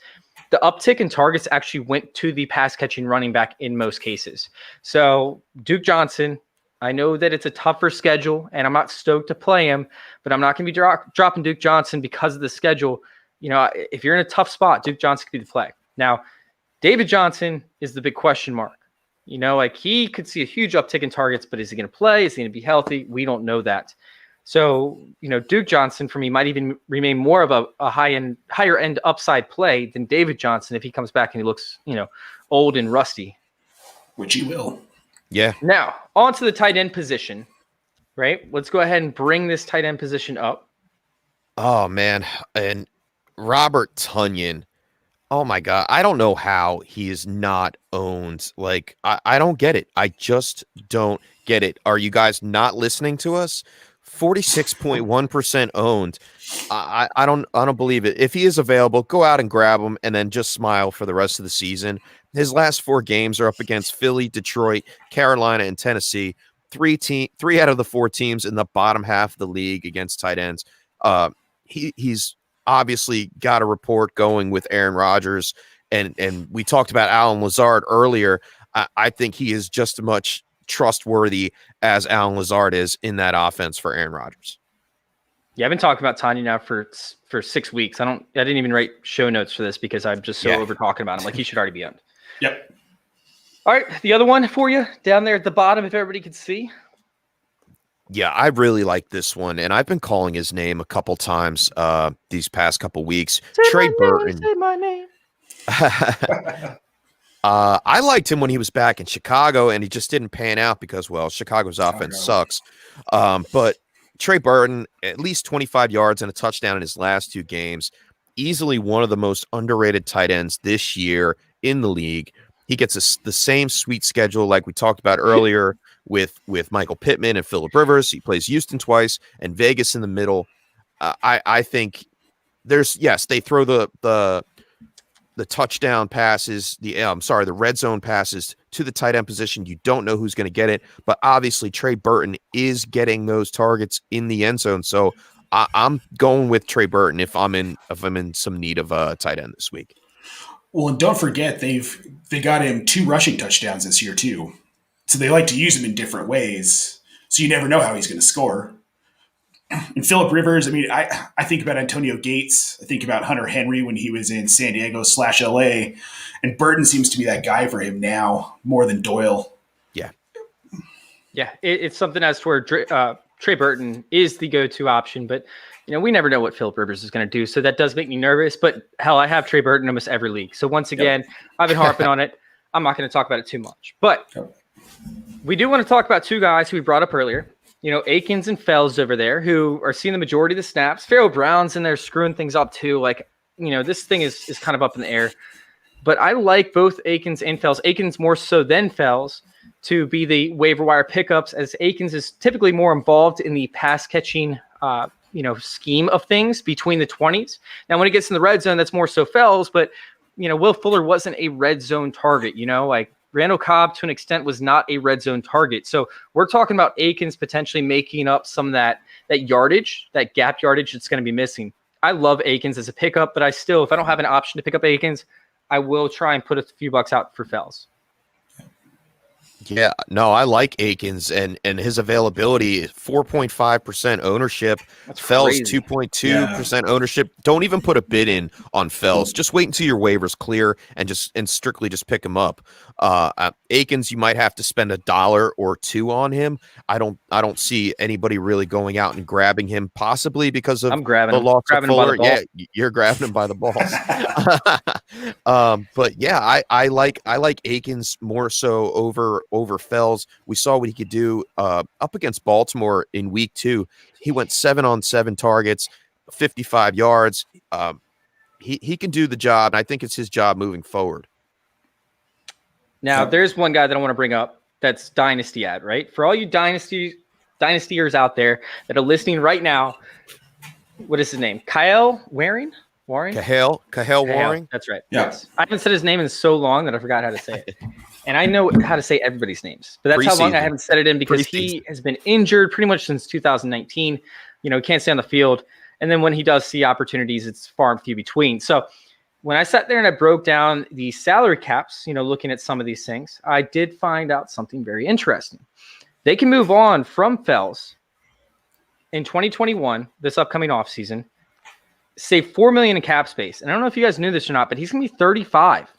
the uptick in targets actually went to the pass-catching running back in most cases. So Duke Johnson, I know that it's a tougher schedule, and I'm not stoked to play him, but I'm not going to be dropping Duke Johnson because of the schedule. If you're in a tough spot, Duke Johnson could be the play. Now, David Johnson is the big question mark. He could see a huge uptick in targets, but is he going to play? Is he going to be healthy? We don't know that. So, Duke Johnson for me might even remain more of a higher end upside play than David Johnson if he comes back and he looks, old and rusty. Which he will. Yeah. Now, on to the tight end position, right? Let's go ahead and bring this tight end position up. Oh, man. And Robert Tonyan. Oh, my God. I don't know how he is not owned. Like, I don't get it. I just don't get it. Are you guys not listening to us? 46.1% owned. I don't believe it. If he is available, go out and grab him and then just smile for the rest of the season. His last 4 games are up against Philly, Detroit, Carolina, and Tennessee. 3 out of the 4 teams in the bottom half of the league against tight ends. He's obviously got a rapport going with Aaron Rodgers, and we talked about Alan Lazard earlier. I think he is just as much trustworthy as Alan Lazard is in that offense for Aaron Rodgers. Yeah, I've been talking about Tanya now for 6 weeks. I didn't even write show notes for this because I'm just so over talking about him. Like, he should already be owned. Yep. All right, the other one for you down there at the bottom, if everybody can see. Yeah, I really like this one, and I've been calling his name a couple times these past couple weeks. Trey Burton. Say my name. I liked him when he was back in Chicago, and he just didn't pan out because, well, Chicago's offense sucks. But Trey Burton, at least 25 yards and a touchdown in his last 2 games. Easily one of the most underrated tight ends this year in the league. He gets the same sweet schedule like we talked about earlier with Michael Pittman and Phillip Rivers. He plays Houston twice and Vegas in the middle. I think they throw the touchdown passes, the red zone passes to the tight end position. You don't know who's going to get it, but obviously Trey Burton is getting those targets in the end zone. So I'm going with Trey Burton if I'm in some need of a tight end this week. Well, and don't forget they got him 2 rushing touchdowns this year too, so they like to use him in different ways. So you never know how he's going to score. And Phillip Rivers, I mean, I think about Antonio Gates. I think about Hunter Henry when he was in San Diego / LA. And Burton seems to be that guy for him now more than Doyle. Yeah. Yeah, it's something as to where Trey Burton is the go-to option, but we never know what Phillip Rivers is going to do, so that does make me nervous. But hell, I have Trey Burton almost every league. So once again, I've been harping on it. I'm not going to talk about it too much, but we do want to talk about two guys who we brought up earlier. Akins and Fells over there, who are seeing the majority of the snaps. Pharaoh Brown's in there screwing things up too. Like, this thing is kind of up in the air. But I like both Akins and Fells. Akins more so than Fells to be the waiver wire pickups, as Akins is typically more involved in the pass catching scheme of things between the 20s. Now, when it gets in the red zone, that's more so Fells, but Will Fuller wasn't a red zone target, like Randall Cobb to an extent was not a red zone target. So we're talking about Akins potentially making up some of that yardage, that gap yardage that's going to be missing. I love Akins as a pickup, but if I don't have an option to pick up Akins, I will try and put a few bucks out for Fells. Yeah, no, I like Akins and his availability, 4.5% ownership. That's Fells, crazy. 2.2% ownership. Don't even put a bid in on Fells. Just wait until your waivers clear and strictly just pick him up. Akins, you might have to spend $1 or $2 on him. I don't see anybody really going out and grabbing him, possibly because of I'm grabbing the him. loss Grabbing of him by the Fuller. balls. Yeah, you're grabbing him by the balls. But yeah, I like Akins more so over Fells. We saw what he could do up against Baltimore in week 2. He went 7 on 7 targets, 55 yards. He can do the job, and I think it's his job moving forward. Now, there's one guy that I want to bring up that's Dynasty ad, right? For all you Dynastyers out there that are listening right now, what is his name? Kyle Waring? Cahill Waring. That's right. Yeah. Yes. I haven't said his name in so long that I forgot how to say it. And I know how to say everybody's names, but that's how long I haven't said it in, because he has been injured pretty much since 2019. He can't stay on the field. And then when he does see opportunities, it's far and few between. So when I sat there and I broke down the salary caps, looking at some of these things, I did find out something very interesting. They can move on from Fells in 2021, this upcoming offseason, save $4 million in cap space. And I don't know if you guys knew this or not, but he's going to be 35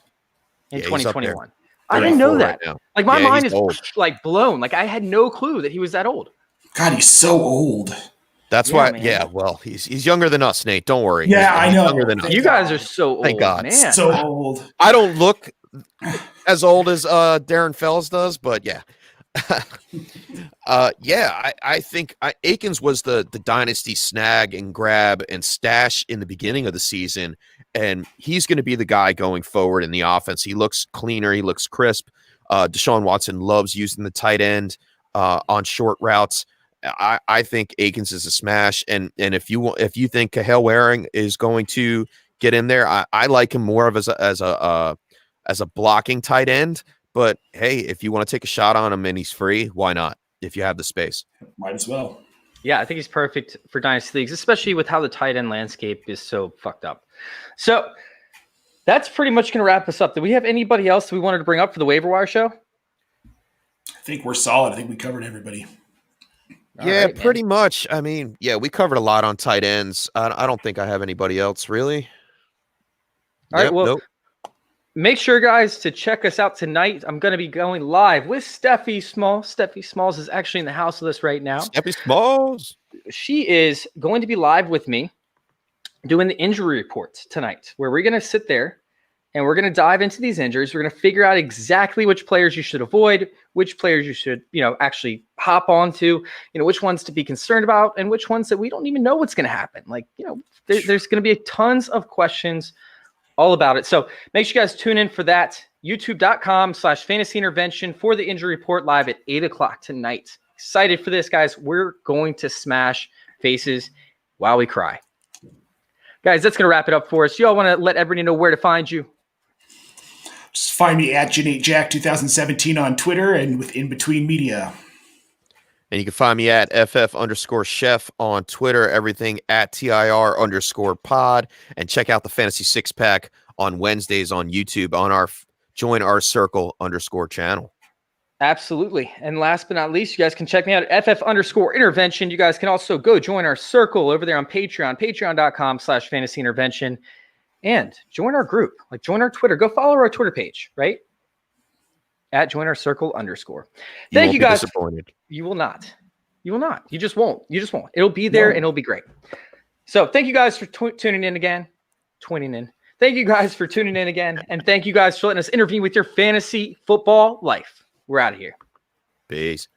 in 2021. I didn't know that. Right, like, my mind is old. like blown. Like, I had no clue that he was that old. God, he's so old. That's why. Man. Yeah, well, he's younger than us, Nate. Don't worry. Yeah, I know. Younger than us. You guys are so old. Thank God. Man. So old. I don't look as old as Darren Fells does, but yeah. I think Akins was the dynasty snag and grab and stash in the beginning of the season, and he's going to be the guy going forward in the offense. He looks cleaner. He looks crisp. Deshaun Watson loves using the tight end on short routes. I think Akins is a smash, and if you think Cahill Waring is going to get in there, I like him more of as a blocking tight end. But hey, if you want to take a shot on him and he's free, why not? If you have the space, Might as well. Yeah, I think he's perfect for dynasty leagues, especially with how the tight end landscape is so fucked up. So that's pretty much going to wrap us up. Do we have anybody else that we wanted to bring up for the waiver wire show? I think we're solid. I think we covered everybody. Yeah, right, pretty much. I mean, yeah, we covered a lot on tight ends. I don't think I have anybody else really. All right, well, make sure, guys, to check us out tonight. I'm going to be going live with Steffi Smalls. Steffi Smalls is actually in the house with us right now. Steffi Smalls. She is going to be live with me doing the injury reports tonight, where we're going to sit there and we're going to dive into these injuries. We're going to figure out exactly which players you should avoid, which players you should, actually hop onto, which ones to be concerned about, and which ones that we don't even know what's going to happen. Like, there's going to be tons of questions all about it. So make sure you guys tune in for that. YouTube.com/fantasy intervention for the injury report live at 8:00 tonight. Excited for this, guys. We're going to smash faces while we cry. Guys, that's going to wrap it up for us. Y'all want to let everybody know where to find you? Just find me at Janejack2017 on Twitter and with In Between Media. And you can find me at FF_chef on Twitter, everything at TIR_pod, and check out the Fantasy Six Pack on Wednesdays on YouTube on our Join Our Circle _ channel. Absolutely. And last but not least, you guys can check me out at FF_intervention. You guys can also go join our circle over there on Patreon, patreon.com/fantasyintervention, and join our group. Like, join our Twitter. Go follow our Twitter page, right? At join our circle _. Thank you guys. Disappointed. You will not. You will not. You just won't. You just won't. It'll be there and it'll be great. So thank you guys for tuning in again. Thank you guys for tuning in again. And thank you guys for letting us intervene with your fantasy football life. We're out of here. Peace.